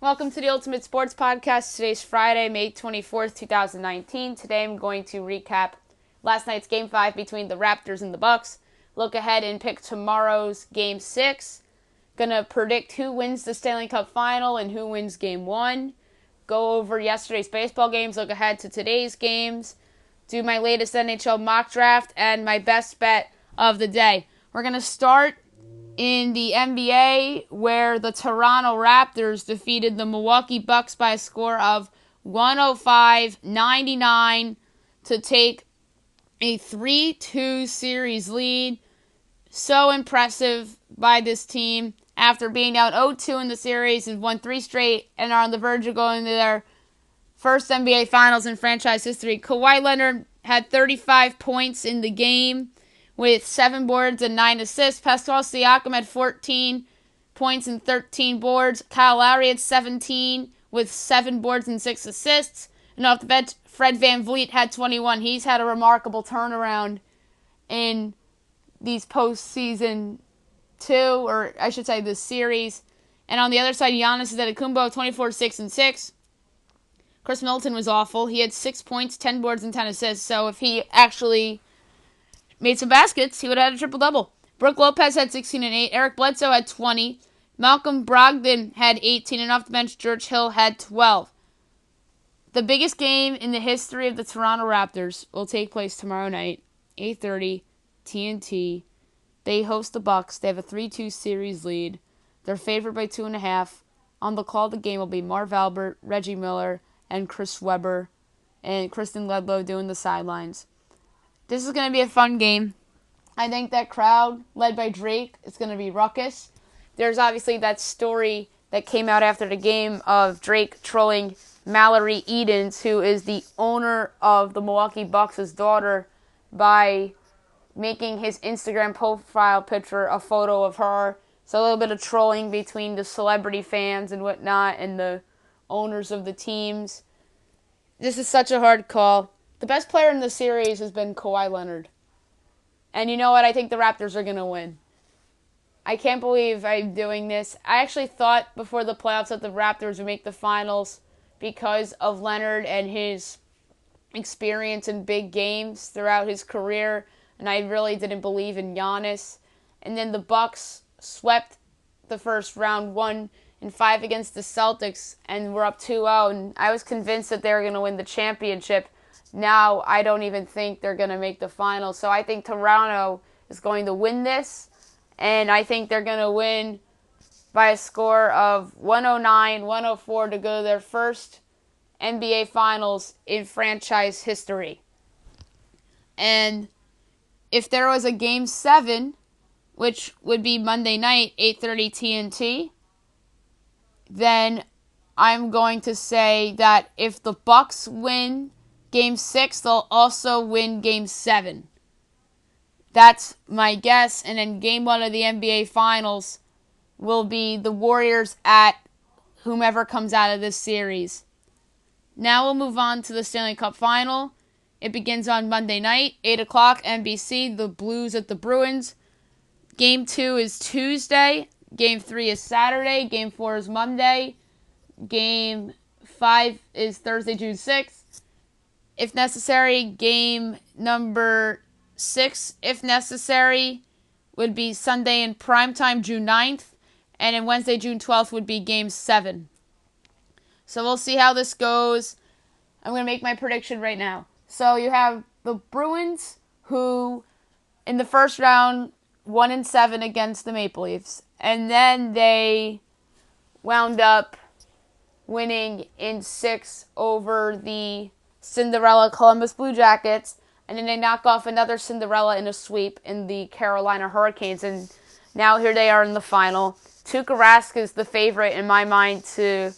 Welcome to the Ultimate Sports Podcast. Today's Friday, May 24th, 2019. Today I'm going to recap last night's Game 5 between the Raptors and the Bucks. Look ahead and pick tomorrow's Game 6. Gonna predict who wins the Stanley Cup Final and who wins Game 1. Go over yesterday's baseball games. Look ahead to today's games. Do my latest NHL mock draft and my best bet of the day. We're gonna start in the NBA, where the Toronto Raptors defeated the Milwaukee Bucks by a score of 105-99 to take a 3-2 series lead. So impressive by this team after being down 0-2 in the series and won 3 straight and are on the verge of going to their first NBA Finals in franchise history. Kawhi Leonard had 35 points in the game with 7 boards and 9 assists. Pascal Siakam had 14 points and 13 boards. Kyle Lowry had 17 with 7 boards and 6 assists. And off the bench, Fred VanVleet had 21. He's had a remarkable turnaround in these postseason this series. And on the other side, Giannis Antetokounmpo, 24, 6, and 6. Chris Middleton was awful. He had 6 points, 10 boards, and 10 assists. So if he actually made some baskets, he would have had a triple-double. Brook Lopez had 16 and 8. Eric Bledsoe had 20. Malcolm Brogdon had 18. And off the bench, George Hill had 12. The biggest game in the history of the Toronto Raptors will take place tomorrow night, 8:30, TNT. They host the Bucks. They have a 3-2 series lead. They're favored by 2.5. On the call of the game will be Marv Albert, Reggie Miller, and Chris Webber, and Kristen Ledlow doing the sidelines. This is going to be a fun game. I think that crowd, led by Drake, is going to be ruckus. There's obviously that story that came out after the game of Drake trolling Mallory Edens, who is the owner of the Milwaukee Bucks' daughter, by making his Instagram profile picture a photo of her. So a little bit of trolling between the celebrity fans and whatnot and the owners of the teams. This is such a hard call. The best player in the series has been Kawhi Leonard. And you know what? I think the Raptors are going to win. I can't believe I'm doing this. I actually thought before the playoffs that the Raptors would make the finals because of Leonard and his experience in big games throughout his career. And I really didn't believe in Giannis. And then the Bucks swept the first round, 1-5 against the Celtics, and were up 2-0. And I was convinced that they were going to win the championship. Now, I don't even think they're going to make the finals. So I think Toronto is going to win this. And I think they're going to win by a score of 109-104 to go to their first NBA Finals in franchise history. And if there was a Game 7, which would be Monday night, 8:30 TNT, then I'm going to say that if the Bucks win Game 6, they'll also win Game 7. That's my guess. And then Game 1 of the NBA Finals will be the Warriors at whomever comes out of this series. Now we'll move on to the Stanley Cup Final. It begins on Monday night, 8 o'clock, NBC, the Blues at the Bruins. Game 2 is Tuesday. Game 3 is Saturday. Game 4 is Monday. Game 5 is Thursday, June 6th. If necessary, game number 6, if necessary, would be Sunday in primetime, June 9th. And then Wednesday, June 12th, would be Game 7. So we'll see how this goes. I'm going to make my prediction right now. So you have the Bruins, who in the first round 1-7 against the Maple Leafs. And then they wound up winning in 6 over the Cinderella Columbus Blue Jackets, and then they knock off another Cinderella in a sweep in the Carolina Hurricanes, and now here they are in the final. Tuukka Rask is the favorite in my mind to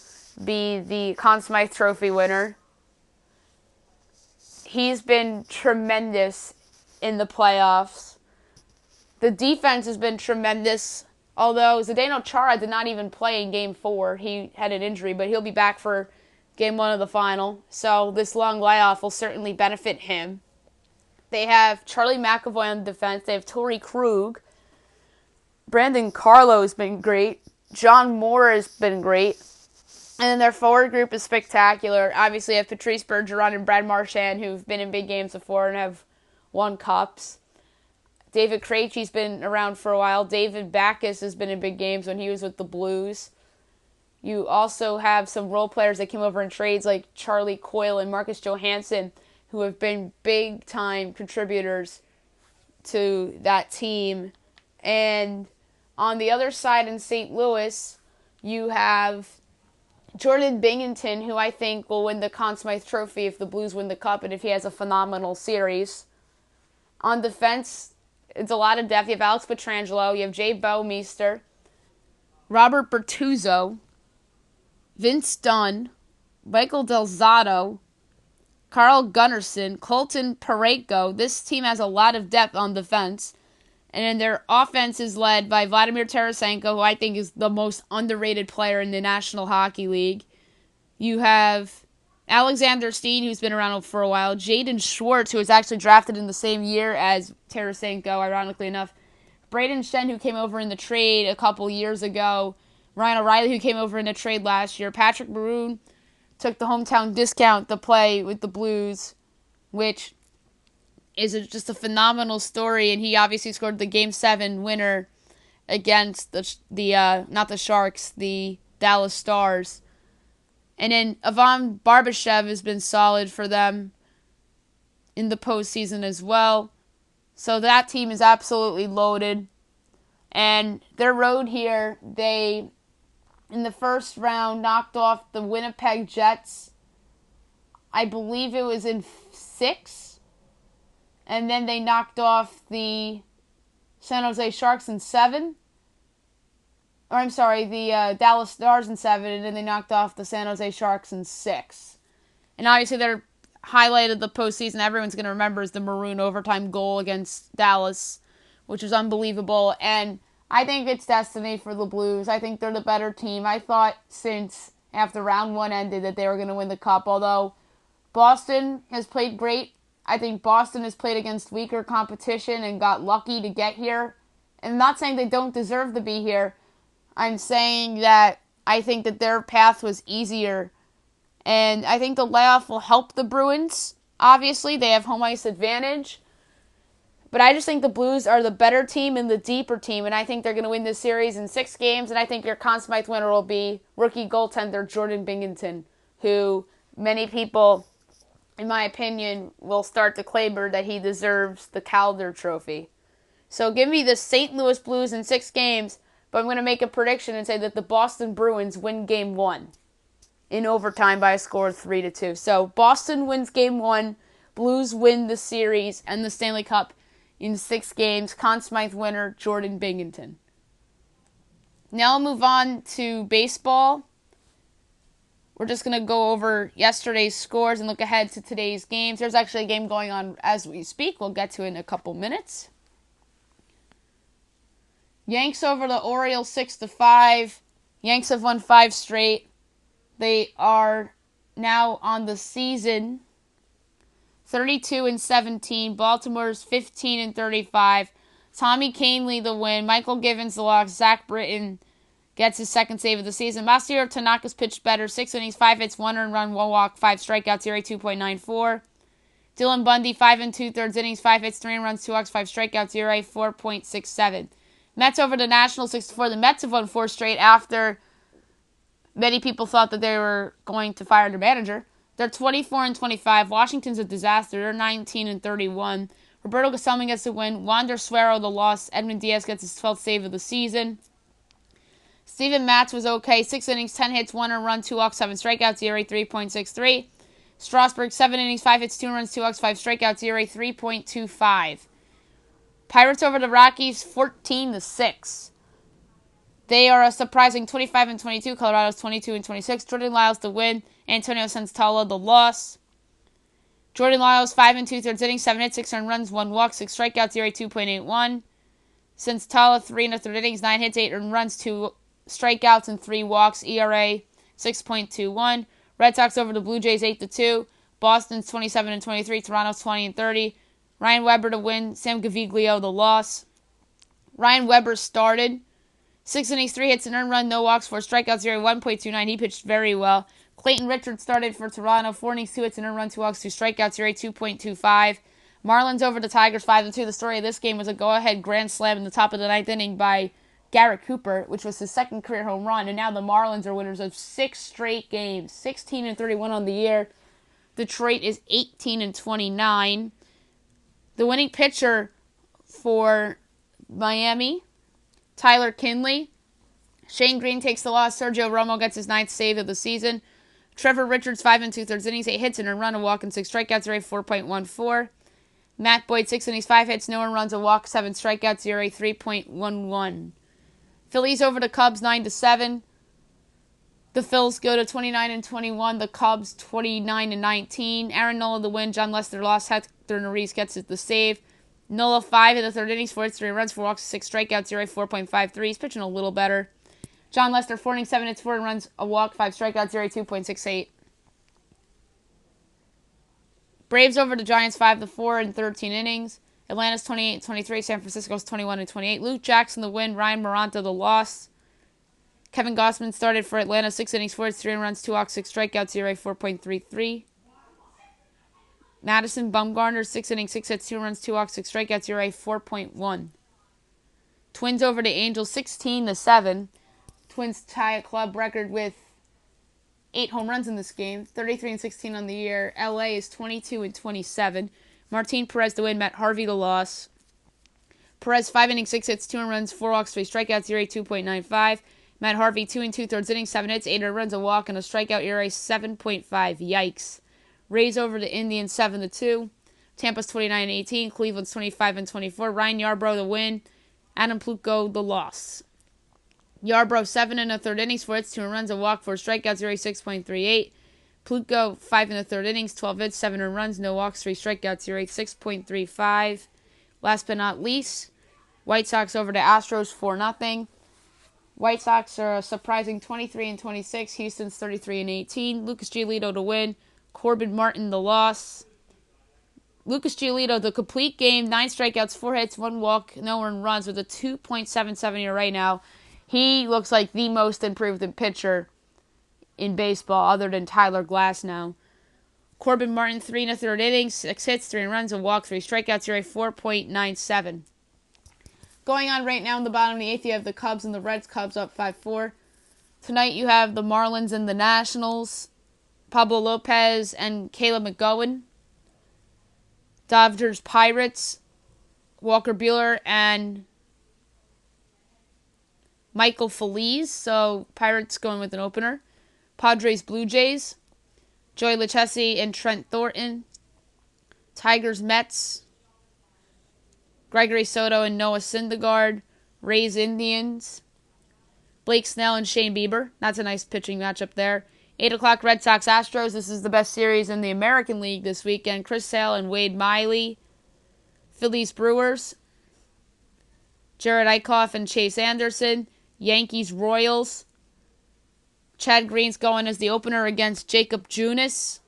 be the Conn Smythe Trophy winner. He's been tremendous in the playoffs. The defense has been tremendous, although Zdeno Chara did not even play in Game 4. He had an injury, but he'll be back for Game 1 of the final. So this long layoff will certainly benefit him. They have Charlie McAvoy on defense. They have Torrey Krug. Brandon Carlo has been great. John Moore has been great. And then their forward group is spectacular. Obviously, you have Patrice Bergeron and Brad Marchand, who've been in big games before and have won cups. David Krejci's been around for a while. David Backes has been in big games when he was with the Blues. You also have some role players that came over in trades like Charlie Coyle and Marcus Johansson, who have been big-time contributors to that team. And on the other side in St. Louis, you have Jordan Binghamton, who I think will win the Conn Smythe Trophy if the Blues win the Cup and if he has a phenomenal series. On defense, it's a lot of depth. You have Alex Pietrangelo, you have Jay Bouwmeester, Robert Bertuzzo, Vince Dunn, Michael Del Zotto, Carl Gunnarsson, Colton Parayko. This team has a lot of depth on defense. And then their offense is led by Vladimir Tarasenko, who I think is the most underrated player in the National Hockey League. You have Alexander Steen, who's been around for a while. Jaden Schwartz, who was actually drafted in the same year as Tarasenko, ironically enough. Braden Shen, who came over in the trade a couple years ago. Ryan O'Reilly, who came over in the trade last year. Patrick Maroon took the hometown discount to play with the Blues, which is just a phenomenal story, and he obviously scored the Game 7 winner against not the Sharks, the Dallas Stars. And then Ivan Barbashev has been solid for them in the postseason as well. So that team is absolutely loaded. And their road here, they, in the first round, knocked off the Winnipeg Jets. I believe it was in 6. And then they knocked off the San Jose Sharks in 7. Or I'm sorry, the Dallas Stars in 7. And then they knocked off the San Jose Sharks in 6. And obviously their highlight of the postseason everyone's going to remember is the Maroon overtime goal against Dallas, which was unbelievable. And I think it's destiny for the Blues. I think they're the better team. I thought since after round 1 ended that they were going to win the Cup. Although Boston has played great. I think Boston has played against weaker competition and got lucky to get here. And I'm not saying they don't deserve to be here. I'm saying that I think that their path was easier. And I think the layoff will help the Bruins. Obviously, they have home ice advantage. But I just think the Blues are the better team and the deeper team. And I think they're going to win this series in 6 games. And I think your Conn Smythe winner will be rookie goaltender Jordan Binghamton, who many people, in my opinion, will start to claim that he deserves the Calder Trophy. So give me the St. Louis Blues in 6 games, but I'm going to make a prediction and say that the Boston Bruins win Game 1 in overtime by a score of 3-2. So Boston wins Game 1, Blues win the series and the Stanley Cup in 6 games. Conn Smythe winner Jordan Binghamton. Now I'll move on to baseball. We're just going to go over yesterday's scores and look ahead to today's games. There's actually a game going on as we speak. We'll get to it in a couple minutes. Yanks over the Orioles 6-5. Yanks have won 5 straight. They are now on the season 32-17. Baltimore's 15-35. Tommy Kahnle the win. Michael Givens the loss. Zach Britton gets his 2nd save of the season. Masahiro Tanaka's pitched better. 6 innings, 5 hits, 1 earned run, 1 walk, 5 strikeouts, ERA 2.94. Dylan Bundy, 5 2/3 innings, 5 hits, 3 runs, 2 walks, 5 strikeouts, ERA 4.67. Mets over the Nationals 6-4. The Mets have won 4 straight after many people thought that they were going to fire their manager. They're 24-25. Washington's a disaster. They're 19-31. Roberto Goselman gets the win. Wander Suero the loss. Edwin Diaz gets his 12th save of the season. Steven Matz was okay. 6 innings, 10 hits, 1 earned run, 2 walks, 7 strikeouts, ERA 3.63. Strasburg, 7 innings, 5 hits, 2 runs, 2 walks, 5 strikeouts, ERA 3.25. Pirates over the Rockies 14-6. They are a surprising 25-22. Colorado's 22-26. Jordan Lyles the win. Antonio Senzatella the loss. Jordan Lyles 5 2/3 innings, 7 hits, 6 earned runs, 1 walk, 6 strikeouts, ERA 2.81. Senzatella 3 1/3 innings, 9 hits, 8 earned runs, 2 strikeouts, and 3 walks, ERA 6.21. Red Sox over the Blue Jays 8-2. Boston's 27-23. Toronto's 20-30. Ryan Weber to win. Sam Gaviglio the loss. Ryan Weber started 6 innings, 3 hits, an earned run, no walks, 4 strikeouts, 1.29. He pitched very well. Clayton Richards started for Toronto. 4 innings, 2 hits, an earned run, 2 walks, 2 strikeouts, 2.25. Marlins over the Tigers 5-2. The story of this game was a go-ahead grand slam in the top of the ninth inning by Garrett Cooper, which was his second career home run. And now the Marlins are winners of 6 straight games, 16-31 on the year. Detroit is 18-29. The winning pitcher for Miami, Tyler Kinley. Shane Green takes the loss. Sergio Romo gets his 9th save of the season. Trevor Richards, 5 2/3 innings, 8 hits and a run, a walk, and 6 strikeouts, ERA 4.14. Matt Boyd, 6 innings, 5 hits, no runs, a walk, 7 strikeouts, ERA 3.11. Phillies over the Cubs 9-7. The Phils go to 29-21. The Cubs 29-19. Aaron Nola the win. John Lester lost. Hector Neris gets the save. Nola 5 in the 3rd innings, 4 hits, 3 runs, 4 walks, 6 strikeouts, ERA 4.53. He's pitching a little better. John Lester 4 innings, 7 hits, 4 runs, a walk, 5 strikeouts, ERA 2.68. Braves over the Giants 5-4 in 13 innings. Atlanta's 28-23. San Francisco's 21-28. Luke Jackson the win. Ryan Maranta the loss. Kevin Gausman started for Atlanta. 6 innings, 4 hits, 3 runs, 2 walks, 6 strikeouts, ERA 4.33. Madison Bumgarner 6 innings, 6 hits, 2 runs, 2 walks, 6 strikeouts, ERA 4.1. Twins over the Angels 16-7. Twins tie a club record with 8 home runs in this game, 33-16 on the year. LA is 22-27. Martin Perez the win, Matt Harvey the loss. Perez 5 innings, 6 hits, 2 runs, 4 walks, 3 strikeouts, ERA 2.95. Matt Harvey 2 2/3 innings, 7 hits, 8 runs, a walk, and a strikeout, ERA 7.5. Yikes. Rays over the Indians 7-2. Tampa's 29-18. Cleveland's 25-24. Ryan Yarbrough the win. Adam Plutko the loss. Yarbrough 7 1/3 innings, 4 hits, 2 runs, a walk, 4 strikeouts, ERA 6.38. Plutko 5 1/3 innings, 12 hits, 7 runs, no walks, 3 strikeouts, ERA 6.35. Last but not least, White Sox over the Astros 4-0. White Sox are a surprising 23-26. Houston's 33-18. Lucas Giolito to win. Corbin Martin the loss. Lucas Giolito, the complete game, 9 strikeouts, 4 hits, 1 walk, no earned runs with a 2.77 ERA now. He looks like the most improved pitcher in baseball other than Tyler Glasnow. Corbin Martin, 3 1/3 innings, 6 hits, 3 runs, a walk, 3 strikeouts, ERA 4.97. Going on right now in the bottom of the 8th, you have the Cubs and the Reds. Cubs up 5-4. Tonight you have the Marlins and the Nationals. Pablo Lopez and Caleb McGowan. Dodgers Pirates. Walker Buehler and Michael Feliz. So Pirates going with an opener. Padres Blue Jays. Joey Lucchesi and Trent Thornton. Tigers Mets. Gregory Soto and Noah Syndergaard. Rays Indians. Blake Snell and Shane Bieber. That's a nice pitching matchup there. 8 o'clock Red Sox Astros. This is the best series in the American League this weekend. Chris Sale and Wade Miley. Phillies Brewers. Jared Eichhoff and Chase Anderson. Yankees Royals. Chad Green's going as the opener against Jacob Junis.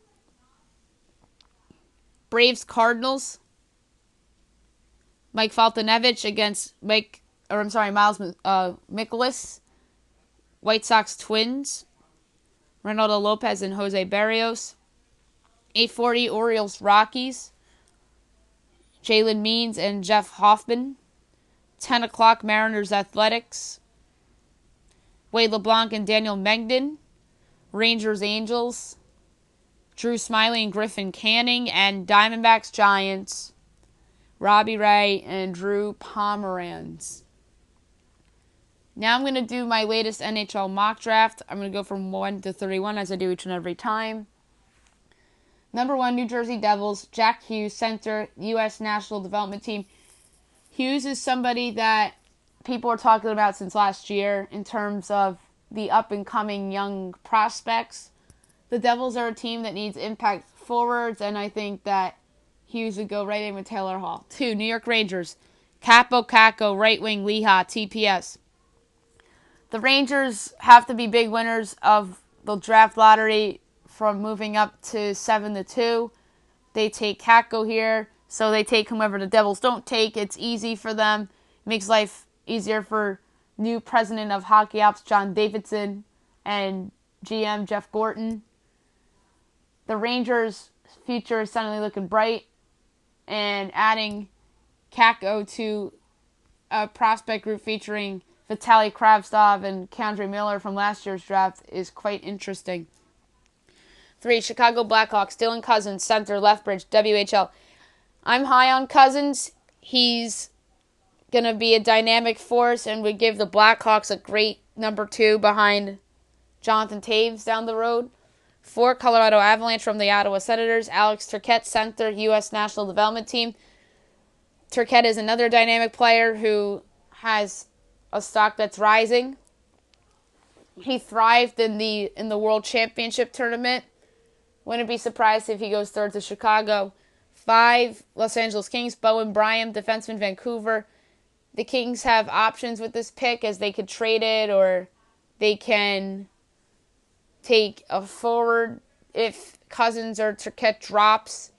Braves Cardinals. Mike Foltynewicz against Miles Mikolas. White Sox Twins. Reynaldo Lopez and Jose Barrios. 8:40 Orioles Rockies. Jalen Means and Jeff Hoffman. 10 o'clock Mariners Athletics. Wade LeBlanc and Daniel Mengden. Rangers Angels. Drew Smyly and Griffin Canning. And Diamondbacks Giants. Robbie Ray and Drew Pomeranz. Now I'm going to do my latest NHL mock draft. I'm going to go from 1 to 31 as I do each and every time. Number 1, New Jersey Devils, Jack Hughes, center, U.S. National Development Team. Hughes is somebody that people are talking about since last year in terms of the up-and-coming young prospects. The Devils are a team that needs impact forwards, and I think that Hughes would go right in with Taylor Hall. 2, New York Rangers, Capo Caco, right wing, Leha, TPS. The Rangers have to be big winners of the draft lottery from moving up to 7-2. They take Kako here, so they take whomever the Devils don't take. It's easy for them. It makes life easier for new president of Hockey Ops, John Davidson, and GM Jeff Gorton. The Rangers' future is suddenly looking bright, and adding Kako to a prospect group featuring Vitaly Kravtsov and K'Andre Miller from last year's draft is quite interesting. 3. Chicago Blackhawks, Dylan Cousins, center, Lethbridge, WHL. I'm high on Cousins. He's going to be a dynamic force and would give the Blackhawks a great number 2 behind Jonathan Toews down the road. 4. Colorado Avalanche from the Ottawa Senators, Alex Turcotte, center, U.S. National Development Team. Turcotte is another dynamic player who has a stock that's rising. He thrived in the World Championship tournament. Wouldn't be surprised if he goes third to Chicago. 5. Los Angeles Kings, Bowen Bryant, defenseman, Vancouver. The Kings have options with this pick, as they could trade it or they can take a forward if Cousins or Turcotte drops.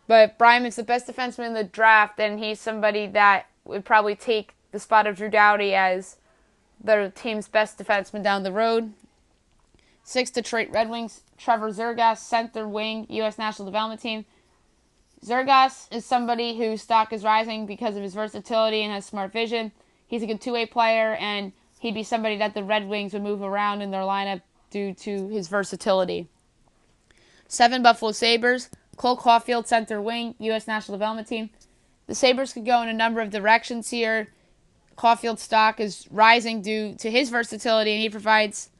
But if Bryant is the best defenseman in the draft, then he's somebody that would probably take the spot of Drew Doughty as the team's best defenseman down the road. 6. Detroit Red Wings, Trevor Zergas, center, wing, U.S. National Development Team. Zergas is somebody whose stock is rising because of his versatility and has smart vision. He's a good two-way player, and he'd be somebody that the Red Wings would move around in their lineup due to his versatility. 7. Buffalo Sabres, Cole Caulfield, center, wing, U.S. National Development Team. The Sabres could go in a number of directions here. Caulfield's stock is rising due to his versatility, and he provides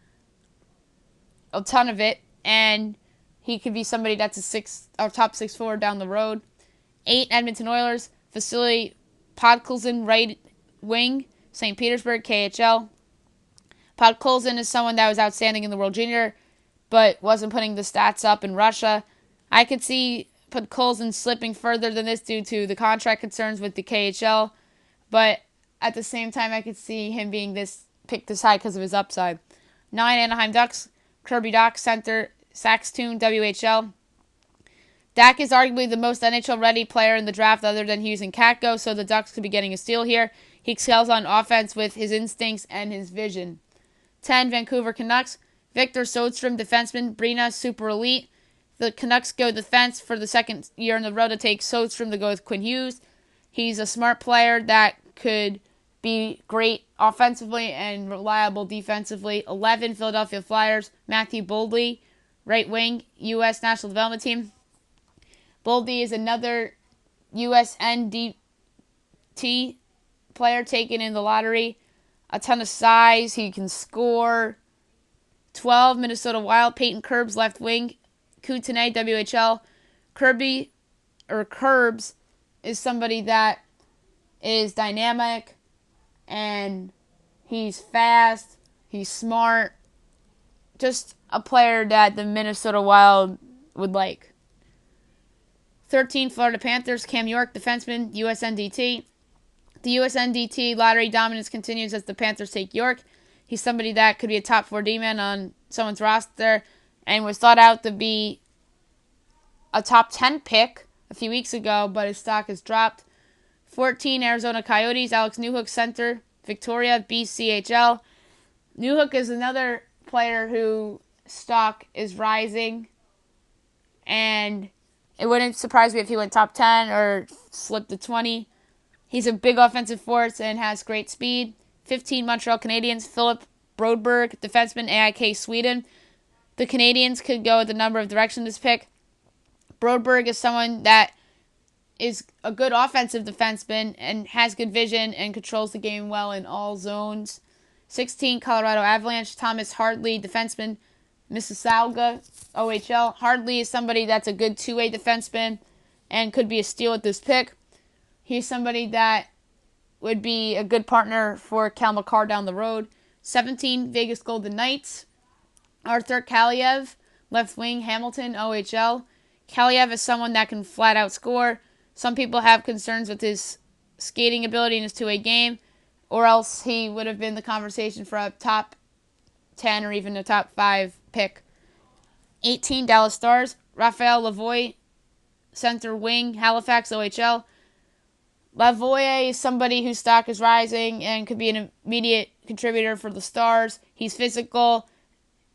a ton of it, and he could be somebody that's a top 6 forward down the road. 8. Edmonton Oilers, Vasily Podkolzin, right wing, St. Petersburg, KHL. Podkolzin is someone that was outstanding in the World Junior, but wasn't putting the stats up in Russia. I could see Podkolzin slipping further than this due to the contract concerns with the KHL, but at the same time, I could see him being picked this high because of his upside. 9. Anaheim Ducks, Kirby Dach, center, Saxtoon, WHL. Dak is arguably the most NHL-ready player in the draft other than Hughes and Kakko, so the Ducks could be getting a steal here. He excels on offense with his instincts and his vision. 10. Vancouver Canucks, Victor Sodstrom, defenseman, Brina, super elite. The Canucks go defense for the second year in a row to take Sodstrom to go with Quinn Hughes. He's a smart player that could be great offensively and reliable defensively. 11. Philadelphia Flyers, Matthew Boldy, right wing, U.S. National Development Team. Boldy is another USNDT player taken in the lottery. A ton of size. He can score. 12. Minnesota Wild, Peyton Curbs, left wing, Kootenay, WHL. Curbs is somebody that is dynamic, and he's fast, he's smart, just a player that the Minnesota Wild would like. 13. Florida Panthers, Cam York, defenseman, USNDT. The USNDT lottery dominance continues as the Panthers take York. He's somebody that could be a top 4 D-man on someone's roster and was thought out to be a top 10 pick a few weeks ago, but his stock has dropped. 14. Arizona Coyotes, Alex Newhook, center, Victoria, BCHL. Newhook is another player whose stock is rising, and it wouldn't surprise me if he went top 10 or slipped to 20. He's a big offensive force and has great speed. 15. Montreal Canadiens, Philip Brodberg, defenseman, AIK Sweden. The Canadiens could go with a number of directions this pick. Brodberg is someone that is a good offensive defenseman and has good vision and controls the game well in all zones. 16. Colorado Avalanche, Thomas Hardley, defenseman, Mississauga, OHL. Hardley is somebody that's a good two-way defenseman and could be a steal at this pick. He's somebody that would be a good partner for Cal McCarr down the road. 17. Vegas Golden Knights, Arthur Kaliev, left wing, Hamilton, OHL. Kaliev is someone that can flat out score. Some people have concerns with his skating ability in his two-way game, or else he would have been the conversation for a top 10 or even a top 5 pick. 18. Dallas Stars, Raphael Lavoie, center wing, Halifax, OHL. Lavoie is somebody whose stock is rising and could be an immediate contributor for the Stars. He's physical,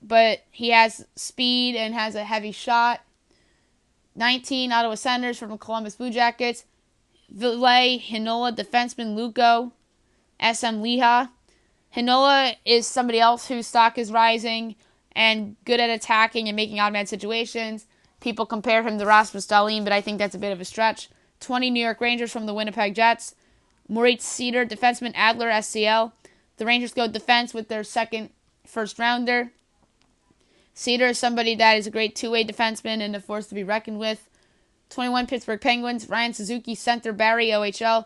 but he has speed and has a heavy shot. 19, Ottawa Senators from the Columbus Blue Jackets. Ville Heinola, defenseman Luco SM Liha. Heinola is somebody else whose stock is rising and good at attacking and making odd-man situations. People compare him to Rasmus Dahlin, but I think that's a bit of a stretch. 20, New York Rangers from the Winnipeg Jets. Moritz Seider, defenseman Adler SCL. The Rangers go defense with their second first-rounder. Seider is somebody that is a great two-way defenseman and a force to be reckoned with. 21, Pittsburgh Penguins. Ryan Suzuki, center Barrie, OHL.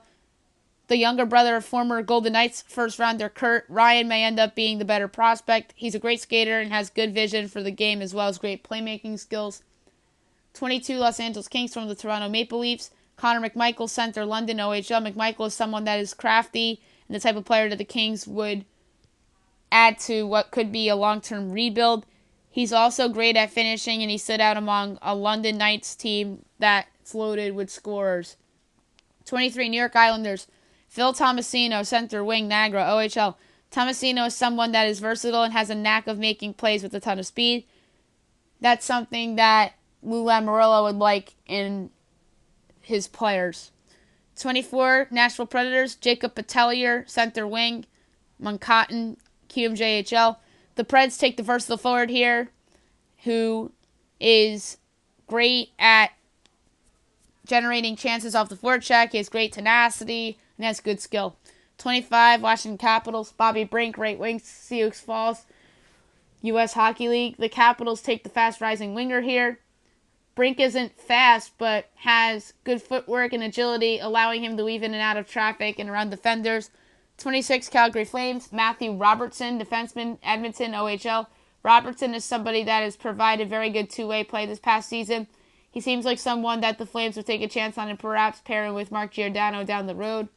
The younger brother of former Golden Knights first-rounder Kurt. Ryan may end up being the better prospect. He's a great skater and has good vision for the game as well as great playmaking skills. 22, Los Angeles Kings from the Toronto Maple Leafs. Connor McMichael, center London, OHL. McMichael is someone that is crafty and the type of player that the Kings would add to what could be a long-term rebuild. He's also great at finishing, and he stood out among a London Knights team that's loaded with scorers. 23, New York Islanders. Phil Tomasino, center wing, Niagara, OHL. Tomasino is someone that is versatile and has a knack of making plays with a ton of speed. That's something that Lou Lamoriello would like in his players. 24, Nashville Predators. Jacob Patellier, center wing, Manhattan, QMJHL. The Preds take the versatile forward here, who is great at generating chances off the forecheck. He has great tenacity and has good skill. 25, Washington Capitals. Bobby Brink, right wing, Sioux Falls, U.S. Hockey League. The Capitals take the fast-rising winger here. Brink isn't fast, but has good footwork and agility, allowing him to weave in and out of traffic and around defenders. 26, Calgary Flames. Matthew Robertson, defenseman, Edmonton, OHL. Robertson is somebody that has provided very good two-way play this past season. He seems like someone that the Flames would take a chance on and perhaps pairing with Mark Giordano down the road.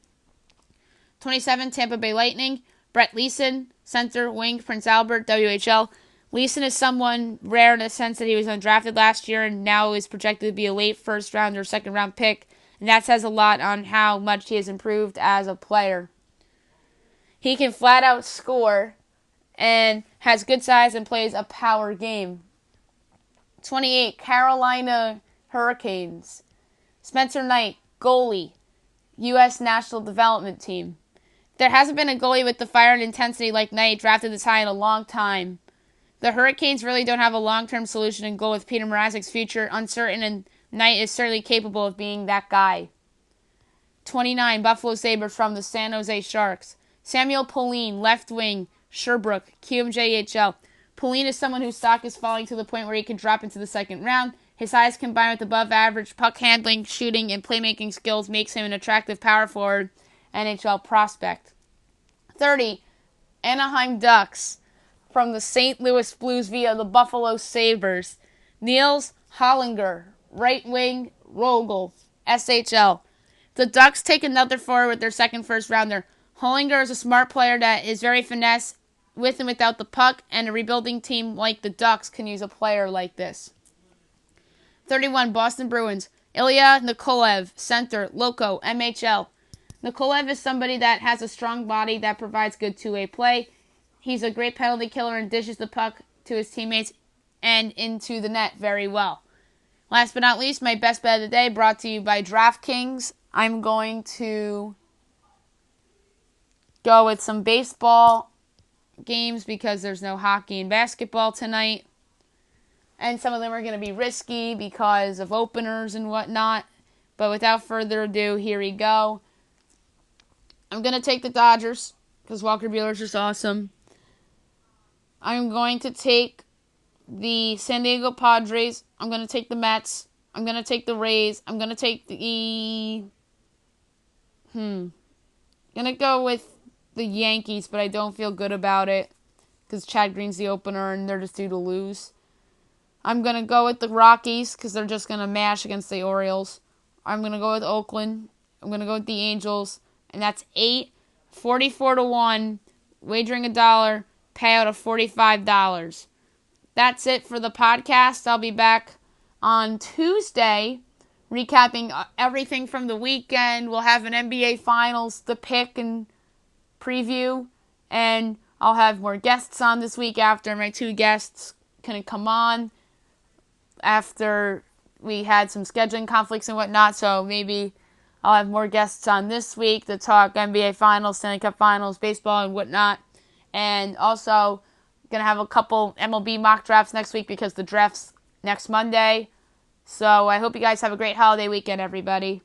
27, Tampa Bay Lightning. Brett Leeson, center, wing, Prince Albert, WHL. Leeson is someone rare in the sense that he was undrafted last year and now is projected to be a late first-round or second-round pick, and that says a lot on how much he has improved as a player. He can flat-out score and has good size and plays a power game. 28, Carolina Hurricanes. Spencer Knight, goalie, U.S. National Development Team. There hasn't been a goalie with the fire and intensity like Knight drafted this high in a long time. The Hurricanes really don't have a long-term solution in goal with Peter Mrazek's future uncertain, and Knight is certainly capable of being that guy. 29, Buffalo Sabres from the San Jose Sharks. Samuel Poulin, left wing, Sherbrooke, QMJHL. Poulin is someone whose stock is falling to the point where he can drop into the second round. His size combined with above-average puck handling, shooting, and playmaking skills makes him an attractive power forward NHL prospect. 30, Anaheim Ducks from the St. Louis Blues via the Buffalo Sabres. Niels Hollinger, right wing, Rogel, SHL. The Ducks take another forward with their second first rounder. Hollinger is a smart player that is very finesse with and without the puck, and a rebuilding team like the Ducks can use a player like this. 31, Boston Bruins. Ilya Nikolev, center, Loco, MHL. Nikolev is somebody that has a strong body that provides good two-way play. He's a great penalty killer and dishes the puck to his teammates and into the net very well. Last but not least, my best bet of the day brought to you by DraftKings. I'm going to go with some baseball games because there's no hockey and basketball tonight. And some of them are going to be risky because of openers and whatnot. But without further ado, here we go. I'm going to take the Dodgers because Walker Buehler's just awesome. I'm going to take the San Diego Padres. I'm going to take the Mets. I'm going to take the Rays. I'm going to take the... going to go with the Yankees, but I don't feel good about it because Chad Green's the opener and they're just due to lose. I'm going to go with the Rockies because they're just going to mash against the Orioles. I'm going to go with Oakland. I'm going to go with the Angels. And that's 8, 44-1, wagering $1, payout of $45. That's it for the podcast. I'll be back on Tuesday recapping everything from the weekend. We'll have an NBA Finals to pick and preview. And I'll have more guests on this week after my 2 guests couldn't come on after we had some scheduling conflicts and whatnot. So maybe I'll have more guests on this week to talk NBA Finals, Stanley Cup Finals, baseball, and whatnot. And also going to have a couple MLB mock drafts next week because the draft's next Monday. So I hope you guys have a great holiday weekend, everybody.